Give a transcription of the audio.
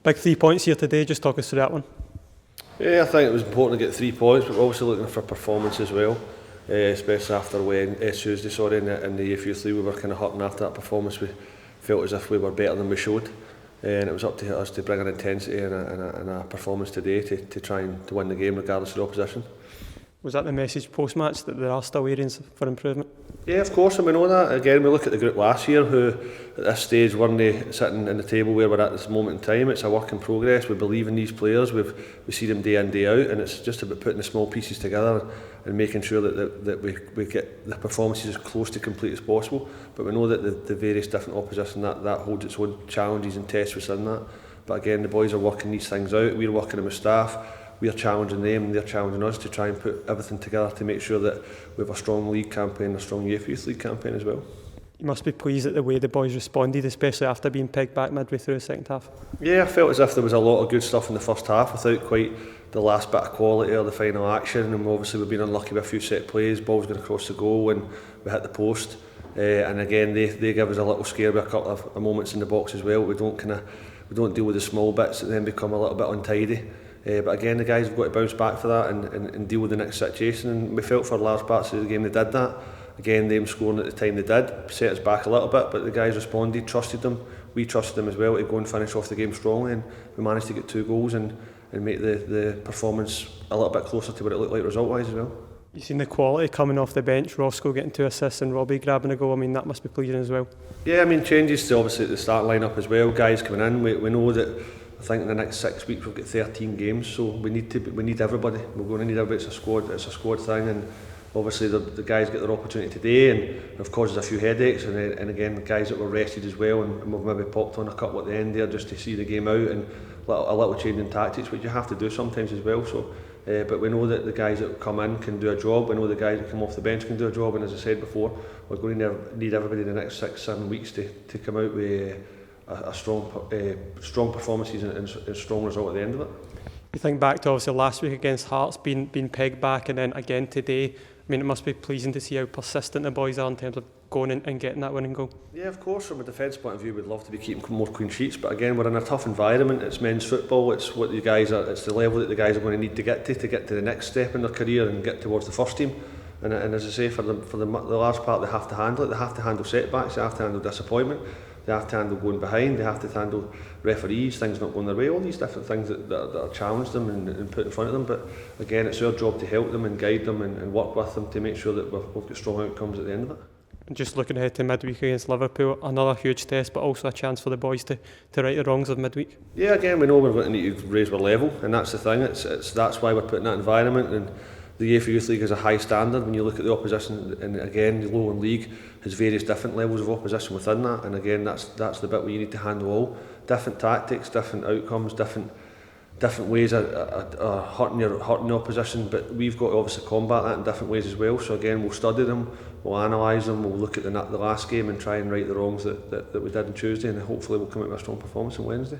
Big 3 points here today, just talk us through that one. Yeah, I think it was important to get 3 points, but we're obviously looking for performance as well, especially after Tuesday in the Youth League. We were kind of hurting after that performance. We felt as if we were better than we showed, and it was up to us to bring an intensity and a performance today to try and to win the game regardless of the opposition. Was that the message post-match, that there are still areas for improvement? Yeah, of course, and we know that. Again, we look at the group last year who at this stage weren't sitting in the table where we're at this moment in time. It's a work in progress. We believe in these players. We see them day in, day out, and it's just about putting the small pieces together and making sure that we get the performances as close to complete as possible. But we know that the various different opposition that holds its own challenges and tests within that. But again, the boys are working these things out. We're working them with staff. We're challenging them and they're challenging us to try and put everything together to make sure that we have a strong league campaign, a strong Youth League campaign as well. You must be pleased at the way the boys responded, especially after being pegged back midway through the second half. Yeah, I felt as if there was a lot of good stuff in the first half without quite the last bit of quality or the final action, and obviously we've been unlucky with a few set plays, balls going across the goal and we hit the post, and again they give us a little scare with a couple of moments in the box as well. We don't deal with the small bits that then become a little bit untidy. But again, the guys have got to bounce back for that and deal with the next situation, and we felt for large parts of the game they did that. Again, them scoring at the time they did set us back a little bit, but the guys responded, trusted them, we trusted them as well to go and finish off the game strongly, and we managed to get 2 goals and make the performance a little bit closer to what it looked like result-wise as well. You've seen the quality coming off the bench, Roscoe getting 2 assists and Robbie grabbing a goal. I mean, that must be pleasing as well. Yeah, I mean, changes to obviously the start line-up as well, guys coming in. We know that I think in the next 6 weeks we've got 13 games, so we need everybody. We're going to need everybody. It's a squad thing, and obviously the guys get their opportunity today, and of course there's a few headaches, and again the guys that were rested as well, and we've maybe popped on a couple at the end there just to see the game out and a little change in tactics, which you have to do sometimes as well. So, but we know that the guys that come in can do a job. We know the guys that come off the bench can do a job, and as I said before, we're going to need everybody in the next 6-7 weeks to come out with a strong performances and strong result at the end of it. You think back to obviously last week against Hearts being pegged back, and then again today. I mean, it must be pleasing to see how persistent the boys are in terms of going in and getting that winning goal. Yeah, of course, from a defence point of view, we'd love to be keeping more clean sheets, but again, we're in a tough environment. It's men's football. It's what the guys are. It's the level that the guys are going to need to get to the next step in their career and get towards the first team. And as I say, for the large part, they have to handle it. They have to handle setbacks. They have to handle disappointment. They have to handle going behind. They have to handle referees, things not going their way. All these different things that challenge them and put in front of them. But again, it's our job to help them and guide them and work with them to make sure that we've got strong outcomes at the end of it. And just looking ahead to midweek against Liverpool, another huge test, but also a chance for the boys to right the wrongs of midweek. Yeah, again, we know we're going to need to raise our level, and that's the thing. That's why we're putting that environment. And the Youth League is a high standard when you look at the opposition, and again, the Lowland League has various different levels of opposition within that, and again, that's the bit where you need to handle all different tactics, different outcomes, different ways of hurting the opposition, but we've got to obviously combat that in different ways as well. So again, we'll study them, we'll analyse them, we'll look at the last game and try and right the wrongs that we did on Tuesday, and hopefully we'll come out with a strong performance on Wednesday.